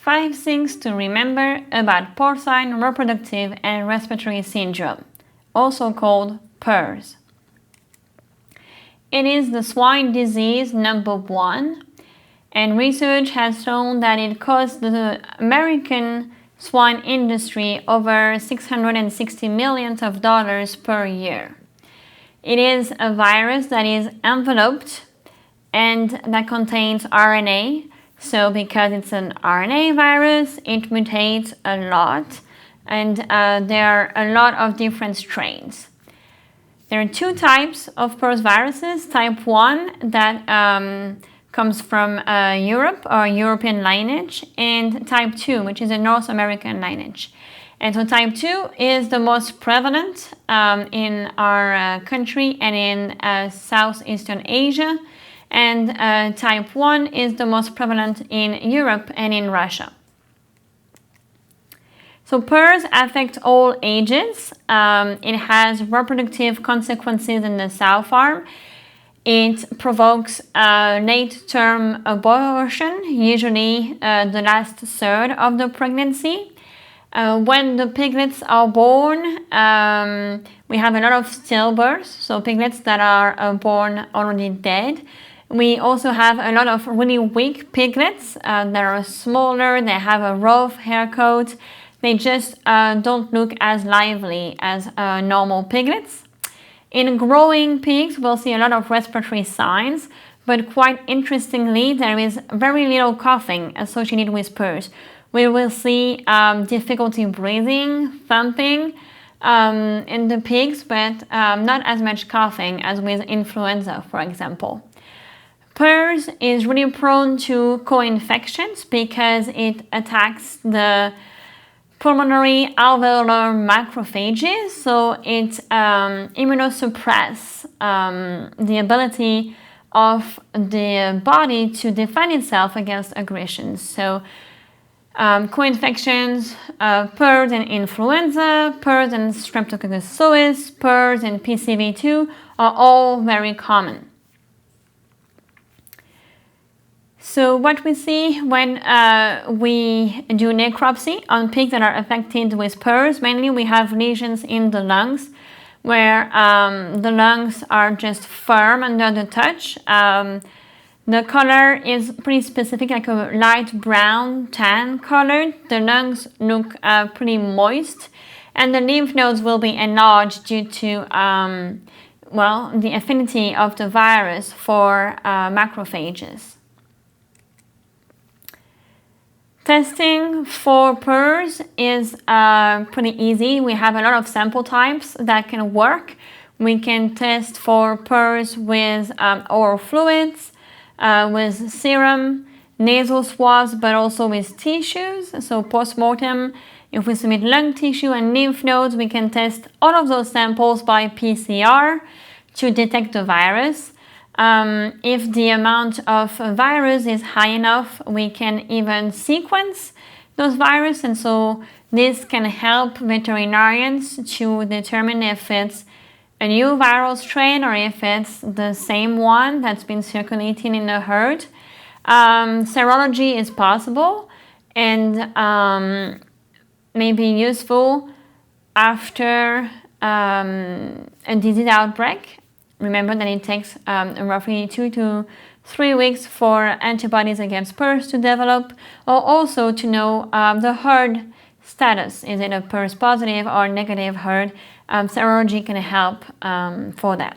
5 things to remember about porcine reproductive and respiratory syndrome, also called PRRS. It is the swine disease number 1, and research has shown that it costs the American swine industry over $660 million per year. It is a virus that is enveloped and that contains RNA. So because it's an RNA virus, it mutates a lot, and there are a lot of different strains. There are 2 types of PRRS viruses. Type 1 that comes from Europe or European lineage, and type 2, which is a North American lineage. And so type 2 is the most prevalent in our country and in Southeastern Asia. And type 1 is the most prevalent in Europe and in Russia. So PRRS affects all ages. It has reproductive consequences in the sow farm. It provokes late-term abortion, usually the last third of the pregnancy. When the piglets are born, we have a lot of stillbirths, so piglets that are born already dead. We also have a lot of really weak piglets that are smaller, they have a rough hair coat, they just don't look as lively as normal piglets. In growing pigs, we'll see a lot of respiratory signs, but quite interestingly, there is very little coughing associated with PRRS. We will see difficulty breathing, thumping in the pigs, but not as much coughing as with influenza, for example. PRRS is really prone to co-infections because it attacks the pulmonary alveolar macrophages, so it immunosuppresses the ability of the body to defend itself against aggression. So co-infections, PRRS and influenza, PRRS and Streptococcus suis, PRRS and PCV2 are all very common. So what we see when we do necropsy on pigs that are affected with PRRS, mainly we have lesions in the lungs where the lungs are just firm under the touch. The color is pretty specific, like a light brown, tan color. The lungs look pretty moist, and the lymph nodes will be enlarged due to the affinity of the virus for macrophages. Testing for PRRS is pretty easy. We have a lot of sample types that can work. We can test for PRRS with oral fluids, with serum, nasal swabs, but also with tissues. So post-mortem, if we submit lung tissue and lymph nodes, we can test all of those samples by PCR to detect the virus. If the amount of virus is high enough, we can even sequence those viruses, and so this can help veterinarians to determine if it's a new viral strain or if it's the same one that's been circulating in the herd. Serology is possible and may be useful after a disease outbreak. Remember that it takes roughly 2 to 3 weeks for antibodies against PRRS to develop, or also to know the herd status. Is it a PRRS positive or negative herd? Serology can help for that.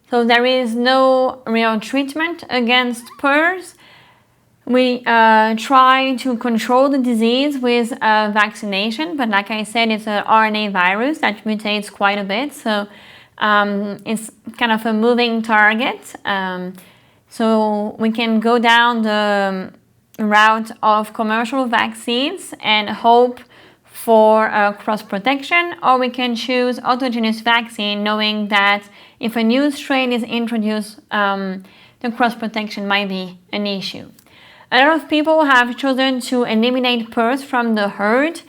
So there is no real treatment against PRRS. We try to control the disease with vaccination, but like I said, it's an RNA virus that mutates quite a bit. So it's kind of a moving target. So we can go down the route of commercial vaccines and hope for cross protection, or we can choose autogenous vaccine, knowing that if a new strain is introduced, the cross protection might be an issue. A lot of people have chosen to eliminate PRRS from the herd.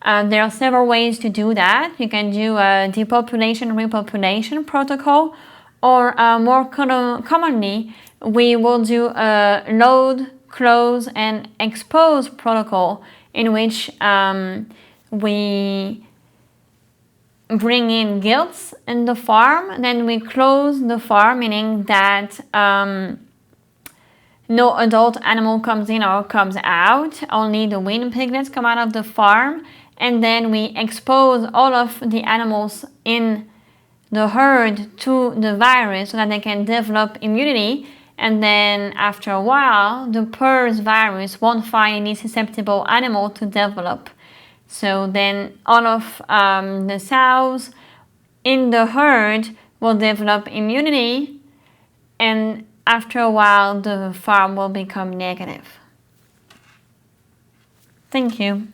There are several ways to do that. You can do a depopulation repopulation protocol, or more commonly, we will do a load close and expose protocol in which we bring in gilts in the farm, then we close the farm, meaning that no adult animal comes in or comes out, only the weaned piglets come out of the farm, and then we expose all of the animals in the herd to the virus so that they can develop immunity, and then after a while the PRRS virus won't find any susceptible animal to develop. So then all of the sows in the herd will develop immunity, and after a while the farm will become negative. Thank you.